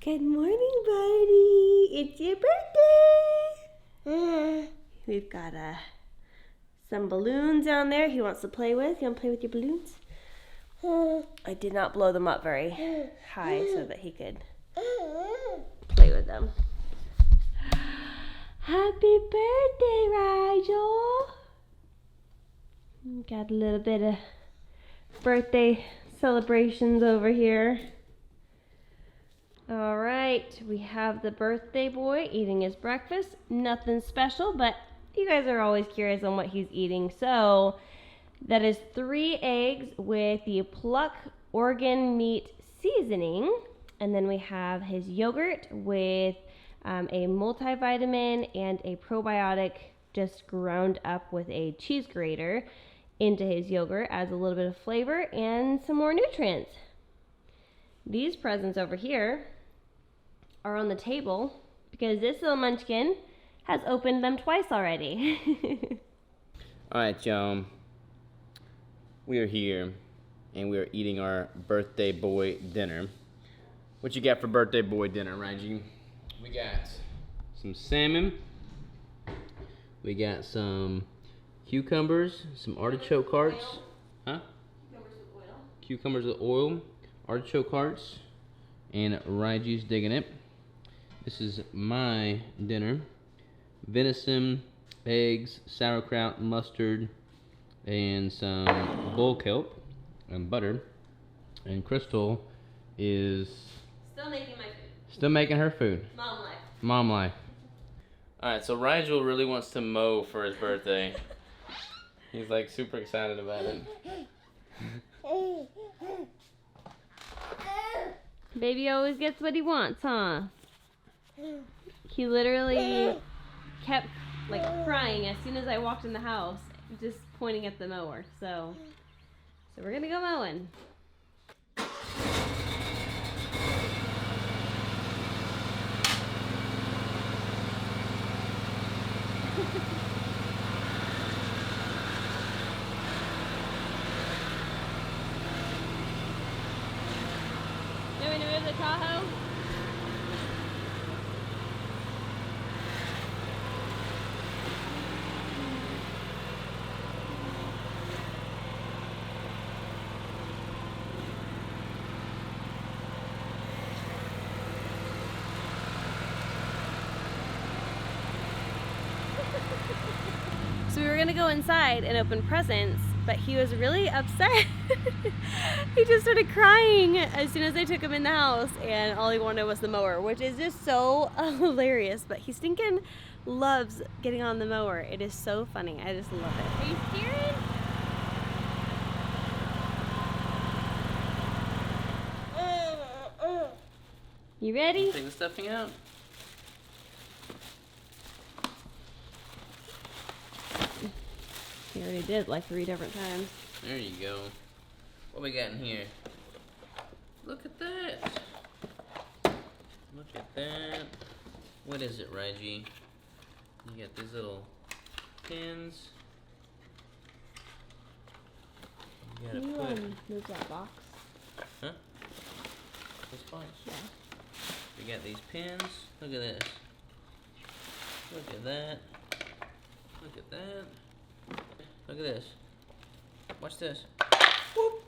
Good morning, buddy. It's your birthday. We've got some balloons down there he wants to play with. You want to play with your balloons? I did not blow them up very high so that he could play with them. Happy birthday, Rigel. Got a little bit of birthday celebrations over here. All right, we have the birthday boy eating his breakfast. Nothing special, but you guys are always curious on what he's eating. So that is 3 eggs with the pluck organ meat seasoning. And then we have his yogurt with a multivitamin and a probiotic just ground up with a cheese grater into his yogurt. Adds a little bit of flavor and some more nutrients. These presents over here are on the table because this little munchkin has opened them twice already. Alright, y'all. We are here and we are eating our birthday boy dinner. What you got for birthday boy dinner, Rigel? We got some salmon. We got some cucumbers, some artichoke hearts. Huh? Cucumbers with oil. Cucumbers with oil, artichoke hearts, and Rigel's digging it. This is my dinner. Venison, eggs, sauerkraut, mustard, and some bull kelp and butter. And Crystal is Still making my food. still making her food. Mom life. Mom life. Alright, so Rigel really wants to mow for his birthday. He's like super excited about it. Baby always gets what he wants, huh? He literally kept like crying as soon as I walked in the house, just pointing at the mower. So we're gonna go mowing. You want to move the Tahoe? So we were gonna go inside and open presents, but he was really upset. He just started crying as soon as I took him in the house, and all he wanted was the mower, which is just so hilarious. But he stinking loves getting on the mower. It is so funny. I just love it. Are you scared? You ready? Take the stuffing out. He already did like 3 different times. There you go. What we got in here? Look at that. Look at that. What is it, Rigel? You got these little pins. You gotta Can you put. move that box? Huh? This box? Yeah. We got these pins. Look at this. Look at that. Look at that. Look at this. Watch this. Whoop.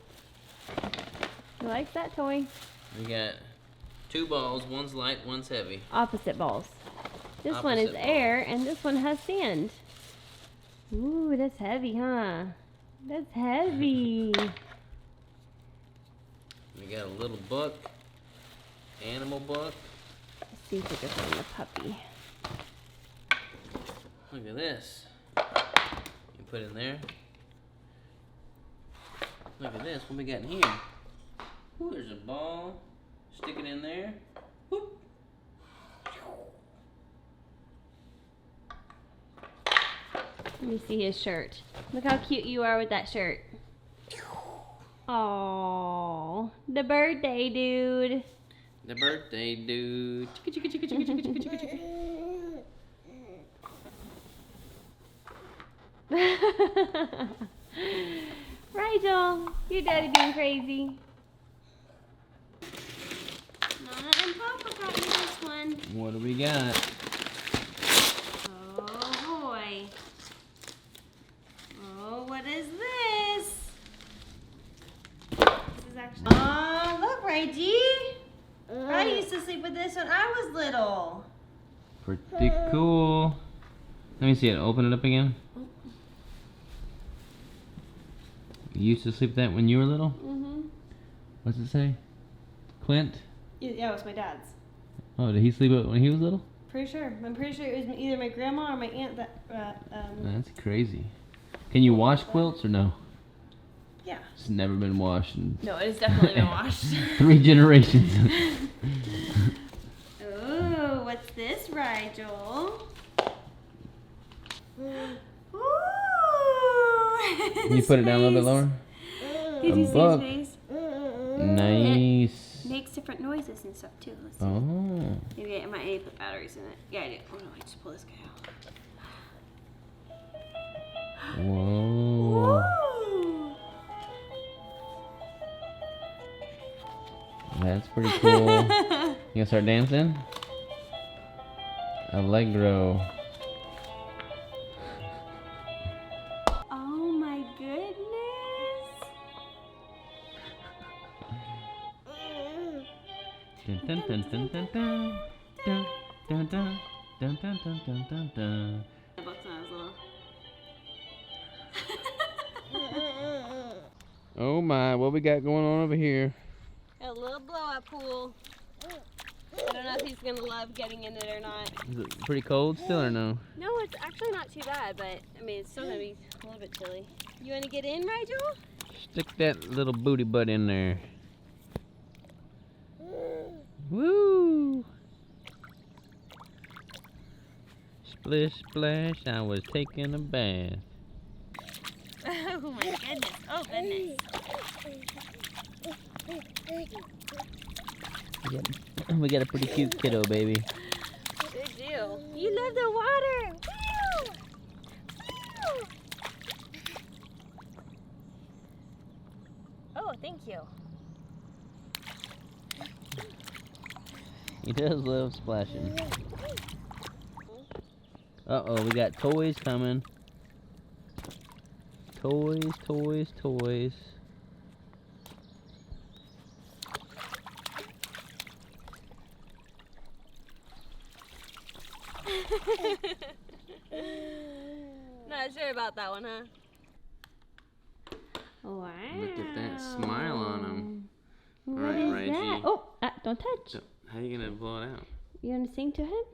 You like that toy? We got 2 balls. One's light, one's heavy. Opposite balls. This one is Opposite air, and this one has sand. Ooh, that's heavy, huh? That's heavy. We got a little book. Animal book. Let's see if we can find the puppy. Look at this. You put in there. Look at this. What we got in here? Ooh, there's a ball. Stick it in there. Whoop. Let me see his shirt. Look how cute you are with that shirt. Aww, the birthday dude. The birthday dude. Chicka, chicka, chicka, chicka, chicka, chicka, chicka, chicka. Rigel, your daddy being crazy. Mama and Papa got me this one. What do we got? Oh boy. Oh, what is this? This is actually. Oh, look, Reggie. I used to sleep with this when I was little. Pretty cool. Let me see it. Open it up again. You used to sleep that when you were little? Mm-hmm. What's it say? Clint? Yeah, it was my dad's. Oh, did he sleep it when he was little? Pretty sure. I'm pretty sure it was either my grandma or my aunt that. That's crazy. Can you wash quilts or no? Yeah. It's never been washed in No, it has definitely been washed. 3 generations. Oh, what's this, Rigel? Ooh! Can you put it down a little bit lower? Did you see book. his face? Nice. It makes different noises and stuff too. Let's see. Oh. Maybe I might need to put batteries in it. Yeah, I do. Oh no, I just pull this guy out. Whoa. Whoa! That's pretty cool. You gonna start dancing? Allegro. Oh my goodness! Dun, dun, dun, dun, dun, dun. Dun, dun, dun, dun, dun, dun, dun, dun, dun. I booked when I was little. Oh my, what we got going on over here? A little blow-up pool. I don't know if he's gonna love getting in it or not. Is it pretty cold still or no? No, it's actually not too bad, but I mean, it's still gonna be a little bit chilly. You wanna get in, Rigel? Stick that little booty butt in there. Woo! Splish splash, I was taking a bath. Oh my goodness! Oh goodness! We got a pretty cute kiddo, baby. Good deal. You love the water. Woo! Woo! Oh, thank you. He does love splashing. Uh-oh, we got toys coming. Toys, toys, toys. Not sure about that one, huh? Wow. Look at that smile on him. What All right, is Reggie. that? Oh, don't touch. So, how are you gonna blow it out? You gonna sing to him?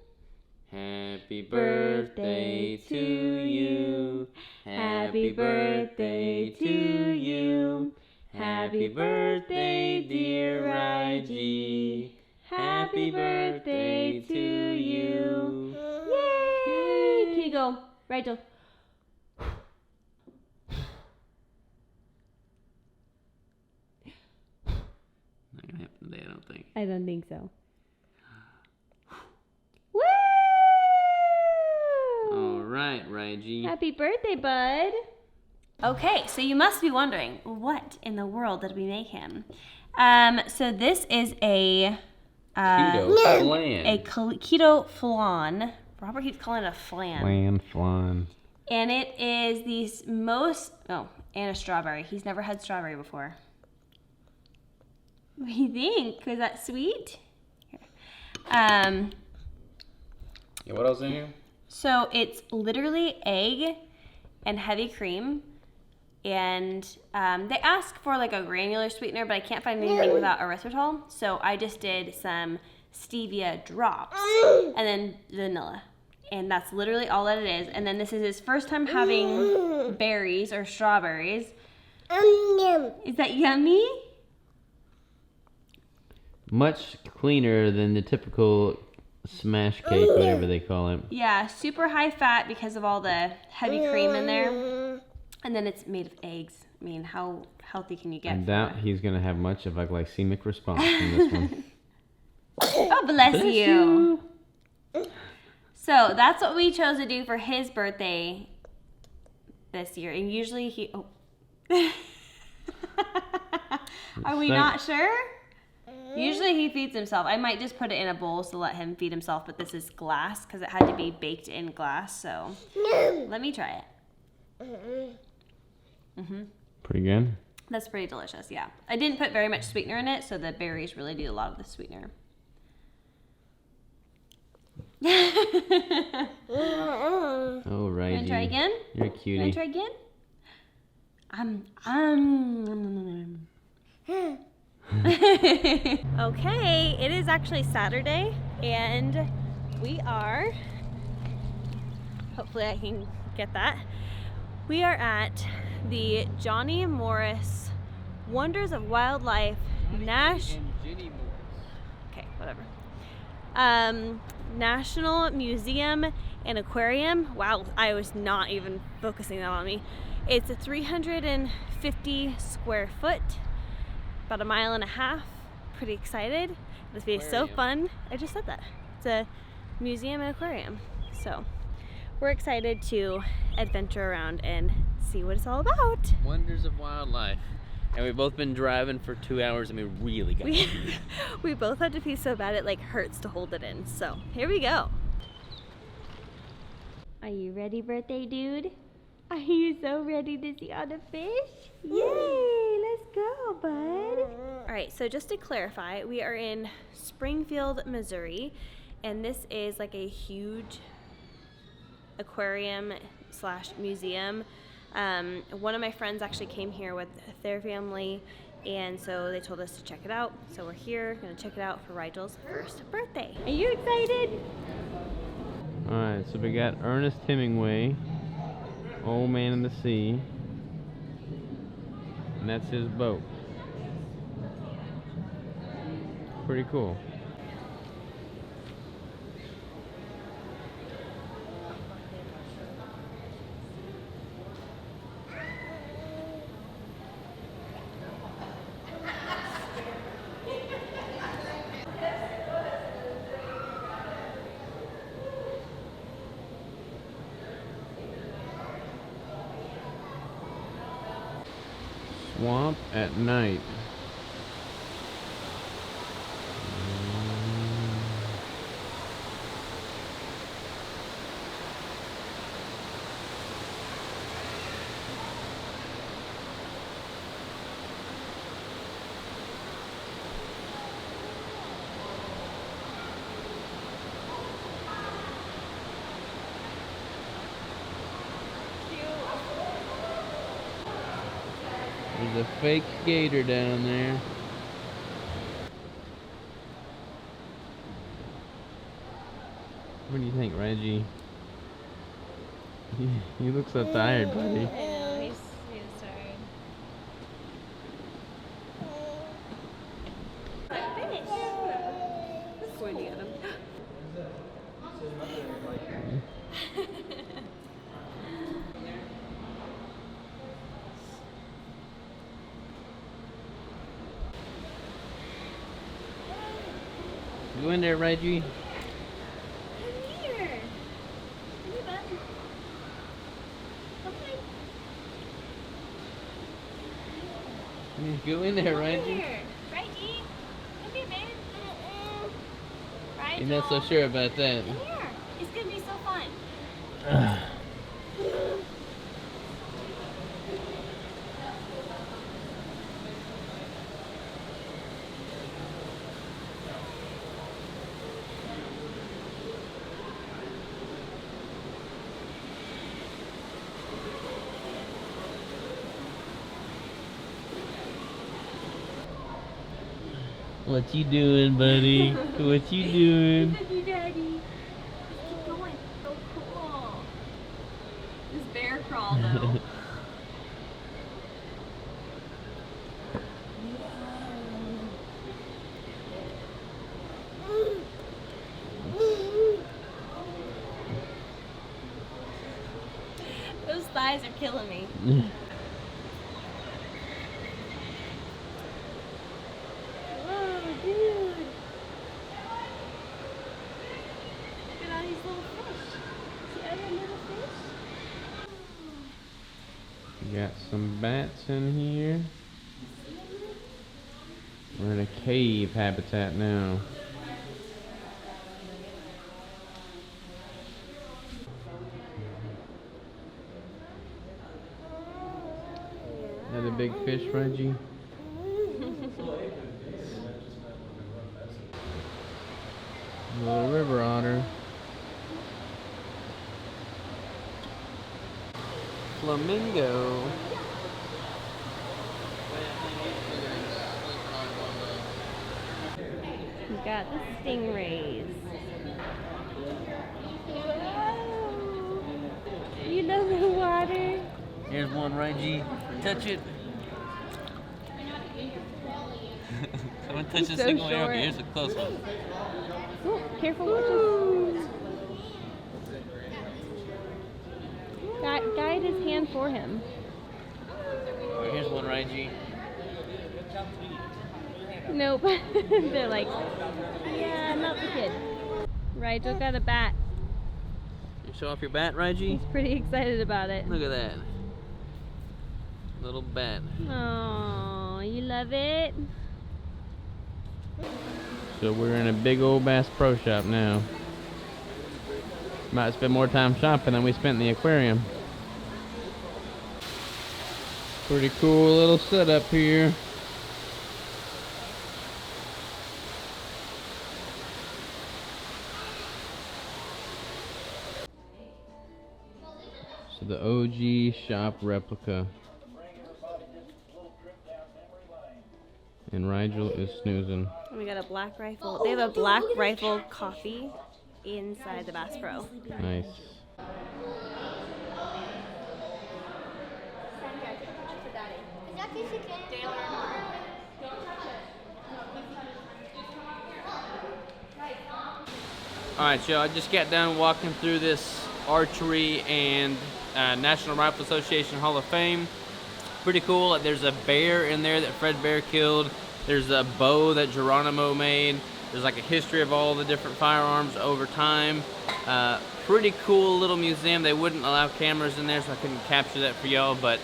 Happy birthday to you. Happy birthday to you. Happy birthday, dear Rigel. Happy birthday to you. Yay! Here you go, Rigel. Not gonna happen today, I don't think. I don't think so. Woo! All right, Rigel. Happy birthday, bud. Okay, so you must be wondering, what in the world did we make him? So this is a Keto flan. a keto flan. Robert keeps calling it a flan. Flan. And it is the and a strawberry. He's never had strawberry before. What do you think? Was that sweet? Here. Yeah, what else in here? So it's literally egg and heavy cream. And they ask for like a granular sweetener, but I can't find anything without erythritol. So I just did some stevia drops and then vanilla. And that's literally all that it is. And then this is his first time having berries or strawberries. Is that yummy? Much cleaner than the typical smash cake, whatever they call it. Yeah, super high fat because of all the heavy cream in there. And then it's made of eggs. I mean, how healthy can you get? I doubt he's going to have much of a glycemic response from this one. Oh, bless you. So that's what we chose to do for his birthday this year. And usually he... Oh. Are we not sure? Usually he feeds himself. I might just put it in a bowl to let him feed himself, but this is glass because it had to be baked in glass. So let me try it. Pretty good. That's pretty delicious, yeah. I didn't put very much sweetener in it, so the berries really do a lot of the sweetener. Oh, right. You want to try again? You're a cutie. You want to try again? Okay, it is actually Saturday, and we are, hopefully I can get that, we are at the Johnny Morris Wonders of Wildlife National Museum and Aquarium. Wow, I was not even focusing that on me. It's a 350 square foot, about a mile and a half. Pretty excited. This will be so fun. I just said that. It's a museum and aquarium. So we're excited to adventure around and see what it's all about. Wonders of wildlife. And we've both been driving for 2 hours and we really got it. We both had to pee so bad it like hurts to hold it in. So here we go. Are you ready, birthday dude? Are you so ready to see all the fish? Yay, let's go, bud. All right, so just to clarify, we are in Springfield, Missouri, and this is like a huge aquarium / museum. One of my friends actually came here with their family, and so they told us to check it out. So we're here, gonna check it out for Rigel's first birthday. Are you excited? All right, so we got Ernest Hemingway, Old Man in the Sea, and that's his boat. Pretty cool. Swamp at night. There's a fake gator down there. What do you think, Reggie? You look so tired, buddy. I know, he's tired. Fish! Let's go and get him. Go in there, Reggie. Come here. Come here, bud. Okay. Go in there, Come Reggie. here. Reggie. Come here, man. Rigel. You're not so sure about that. Come here. It's gonna be so fun. What you doing, buddy? What you doing? Look at you, Daddy. Let's keep going. So cool. This bear crawl, though. Those thighs are killing me. Whoa, dude. bats in here. We're in a cave habitat now. Another big fish, Reggie. Little river otter. Flamingo. We got the stingrays. Whoa. You love the water. Here's one, Reggie. Touch it. Someone touch the so single arrow. short. Here's a close one. Oh, careful, watch his. Guide his hand for him. Here's one, Reggie. Nope. They're like, yeah, not the kid. Rigel got a bat. You show off your bat, Reggie? He's pretty excited about it. Look at that. Little bat. Oh, you love it? So we're in a big old Bass Pro Shop now. Might spend more time shopping than we spent in the aquarium. Pretty cool little setup here. So the OG shop replica. And Rigel is snoozing. And we got a black rifle. They have a black rifle coffee inside the Bass Pro. Nice. Alright, y'all, I just got done walking through this archery and National Rifle Association Hall of Fame. Pretty cool. There's a bear in there that Fred Bear killed. There's a bow that Geronimo made. There's like a history of all the different firearms over time. Pretty cool little museum. They wouldn't allow cameras in there, so I couldn't capture that for y'all, but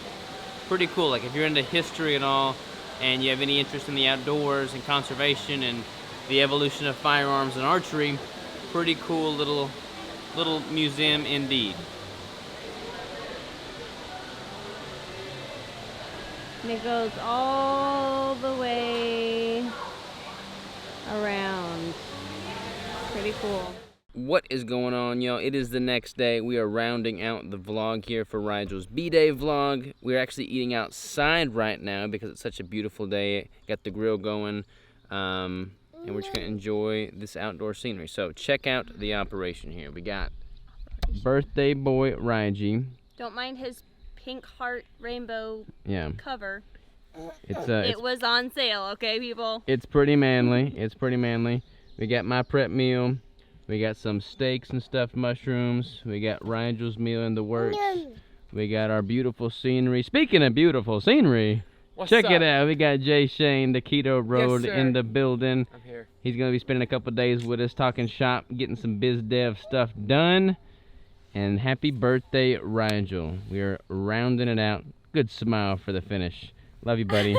pretty cool. Like if you're into history and all, and you have any interest in the outdoors and conservation and the evolution of firearms and archery, pretty cool little museum indeed. And it goes all the way around. Pretty cool. What is going on, y'all? It is the next day. We are rounding out the vlog here for Rigel's B-Day vlog. We're actually eating outside right now because it's such a beautiful day. Got the grill going, and we're just gonna enjoy this outdoor scenery. So check out the operation here. We got birthday boy Rigel. Don't mind his pink heart rainbow cover. It was on sale, okay, people? It's pretty manly. It's pretty manly. We got my prep meal. We got some steaks and stuffed mushrooms. We got Rigel's meal in the works. We got our beautiful scenery. Speaking of beautiful scenery, check it out. We got Jay Shane, the Keto Road, in the building. I'm here. He's going to be spending a couple days with us, talking shop, getting some biz dev stuff done. And happy birthday, Rigel. We are rounding it out. Good smile for the finish. Love you, buddy.